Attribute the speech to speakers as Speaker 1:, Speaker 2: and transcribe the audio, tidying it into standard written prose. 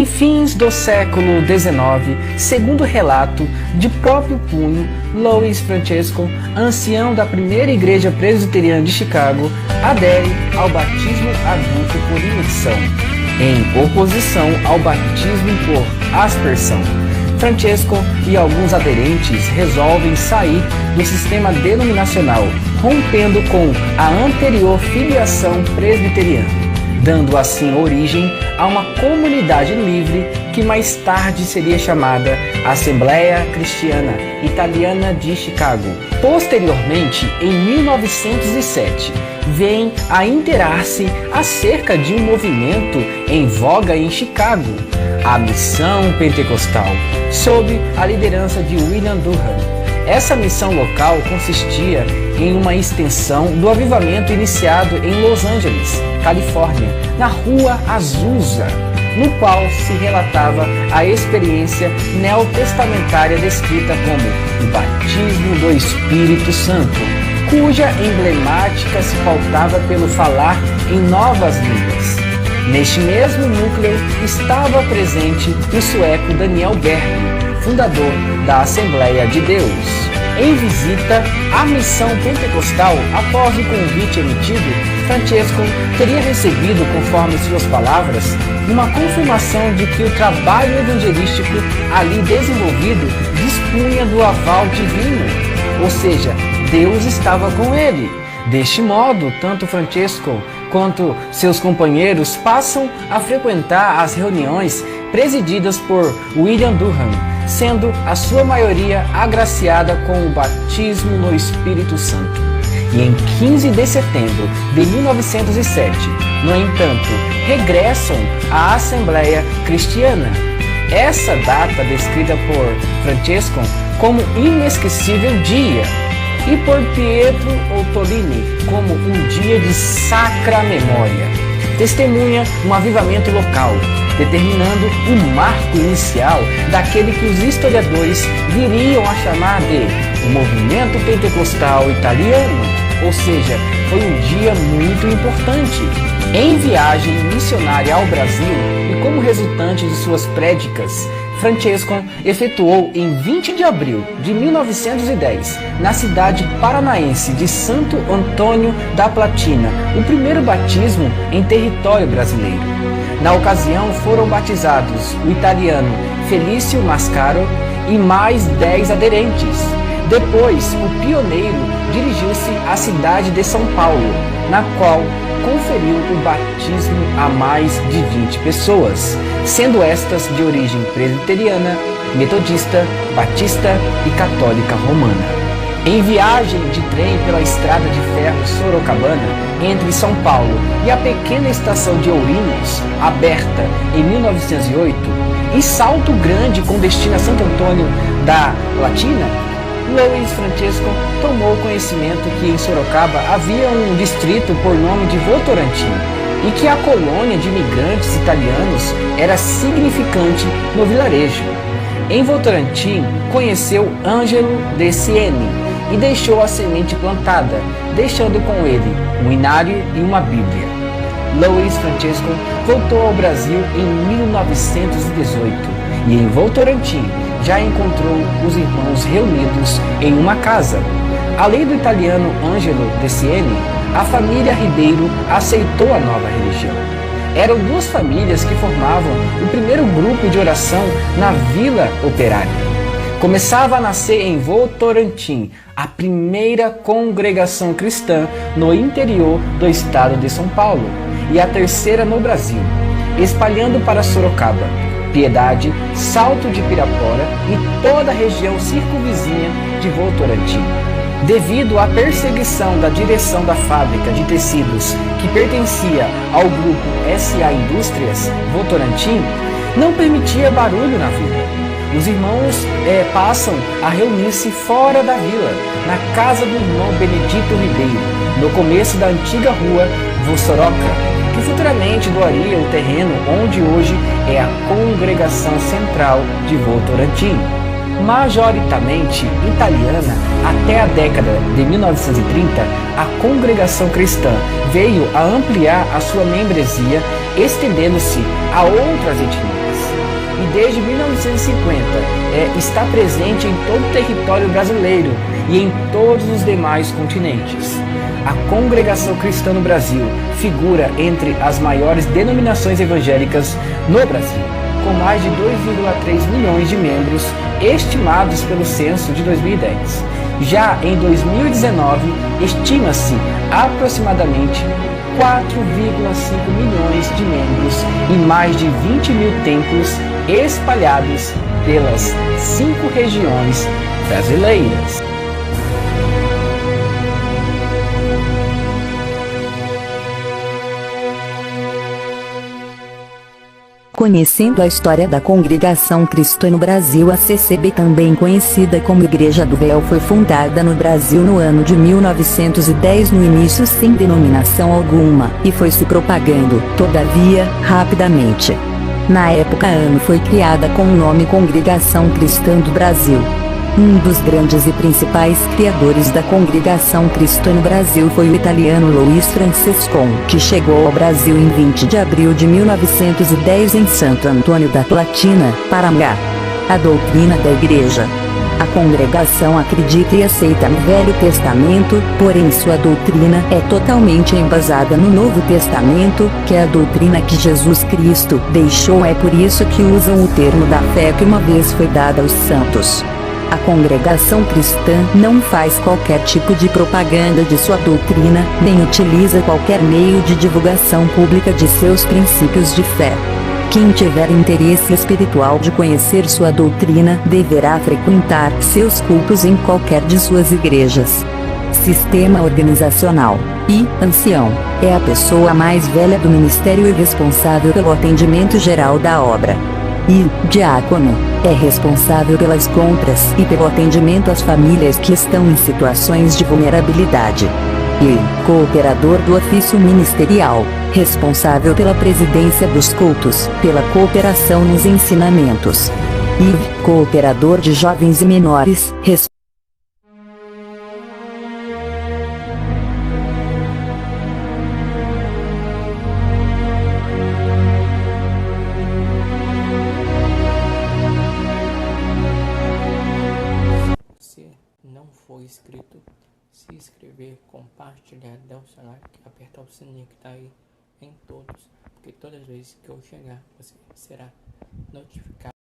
Speaker 1: fins do século XIX, segundo relato de próprio punho, Louis Francesco, ancião da primeira igreja presbiteriana de Chicago, adere ao batismo adulto por imersão, em oposição ao batismo por aspersão. Francesco e alguns aderentes resolvem sair do sistema denominacional, rompendo com a anterior filiação presbiteriana, dando assim origem a uma comunidade livre que mais tarde seria chamada Assembleia Cristiana Italiana de Chicago. Posteriormente, em 1907, vem a inteirar-se acerca de um movimento em voga em Chicago, a Missão Pentecostal, sob a liderança de William Durham. Essa missão local consistia em uma extensão do avivamento iniciado em Los Angeles, Califórnia, na Rua Azusa, no qual se relatava a experiência neotestamentária descrita como o batismo do Espírito Santo, cuja emblemática se pautava pelo falar em novas línguas. Neste mesmo núcleo estava presente o sueco Daniel Berg, fundador da Assembleia de Deus. Em visita à missão pentecostal, após o convite emitido, Francesco teria recebido, conforme suas palavras, uma confirmação de que o trabalho evangelístico ali desenvolvido dispunha do aval divino, ou seja, Deus estava com ele. Deste modo, tanto Francesco quanto seus companheiros passam a frequentar as reuniões presididas por William Durham, sendo a sua maioria agraciada com o batismo no Espírito Santo. E em 15 de setembro de 1907, no entanto, regressam à Assembleia Cristiana. Essa data descrita por Francesco como inesquecível dia e por Pietro Ottolini como um dia de sacra memória, testemunha um avivamento local, determinando o marco inicial daquele que os historiadores viriam a chamar de o movimento pentecostal italiano, ou seja, foi um dia muito importante. Em viagem missionária ao Brasil e como resultante de suas prédicas, Francesco efetuou em 20 de abril de 1910, na cidade paranaense de Santo Antônio da Platina, o primeiro batismo em território brasileiro. Na ocasião foram batizados o italiano Felício Mascaro e mais 10 aderentes. Depois, o pioneiro dirigiu-se à cidade de São Paulo, na qual conferiu o batismo a mais de 20 pessoas, sendo estas de origem presbiteriana, metodista, batista e católica romana. Em viagem de trem pela estrada de ferro Sorocabana, entre São Paulo e a pequena estação de Ourinhos, aberta em 1908, e Salto Grande com destino a Santo Antônio da Platina, Louis Francesco tomou conhecimento que em Sorocaba havia um distrito por nome de Votorantim e que a colônia de imigrantes italianos era significante no vilarejo. Em Votorantim, conheceu Ângelo de Sieni e deixou a semente plantada, deixando com ele um inário e uma Bíblia. Louis Francesco voltou ao Brasil em 1918 e em Votorantim já encontrou os irmãos reunidos em uma casa. Além do italiano Ângelo de Sieni, a família Ribeiro aceitou a nova religião. Eram duas famílias que formavam o primeiro grupo de oração na Vila Operária. Começava a nascer em Votorantim a primeira congregação cristã no interior do estado de São Paulo e a terceira no Brasil, espalhando para Sorocaba, Piedade, Salto de Pirapora e toda a região circunvizinha de Votorantim. Devido à perseguição da direção da fábrica de tecidos que pertencia ao grupo SA Indústrias Votorantim, não permitia barulho na vila. Os irmãos passam a reunir-se fora da vila, na casa do irmão Benedito Ribeiro, no começo da antiga rua Vossoroca, que futuramente doaria o terreno onde hoje é a congregação central de Votorantim. Majoritariamente italiana, até a década de 1930, a congregação cristã veio a ampliar a sua membresia, estendendo-se a outras etnias. e desde 1950 está presente em todo o território brasileiro e em todos os demais continentes. A Congregação Cristã no Brasil figura entre as maiores denominações evangélicas no Brasil, com mais de 2,3 milhões de membros estimados pelo censo de 2010. Já em 2019, estima-se aproximadamente 4,5 milhões de membros e mais de 20 mil templos espalhados pelas 5 regiões brasileiras.
Speaker 2: Conhecendo a história da Congregação Cristã no Brasil, a CCB, também conhecida como Igreja do Véu, foi fundada no Brasil no ano de 1910, no início sem denominação alguma, e foi se propagando, todavia, rapidamente. Na época, foi criada com o nome Congregação Cristã do Brasil. Um dos grandes e principais criadores da Congregação Cristã no Brasil foi o italiano Luiz Francescon, que chegou ao Brasil em 20 de abril de 1910 em Santo Antônio da Platina, Paraná. A doutrina da Igreja. A congregação acredita e aceita no Velho Testamento, porém sua doutrina é totalmente embasada no Novo Testamento, que é a doutrina que Jesus Cristo deixou. É por isso que usam o termo da fé que uma vez foi dada aos santos. A congregação cristã não faz qualquer tipo de propaganda de sua doutrina, nem utiliza qualquer meio de divulgação pública de seus princípios de fé. Quem tiver interesse espiritual de conhecer sua doutrina deverá frequentar seus cultos em qualquer de suas igrejas. Sistema organizacional. Ancião é a pessoa mais velha do ministério e responsável pelo atendimento geral da obra. Diácono é responsável pelas compras e pelo atendimento às famílias que estão em situações de vulnerabilidade. Cooperador do ofício ministerial, responsável pela presidência dos cultos, pela cooperação nos ensinamentos. Cooperador de jovens e menores,
Speaker 3: Se não for inscrito, se inscrever, compartilhar, dar o seu like, apertar o sininho que está aí em todos, porque todas as vezes que eu chegar, você será notificado.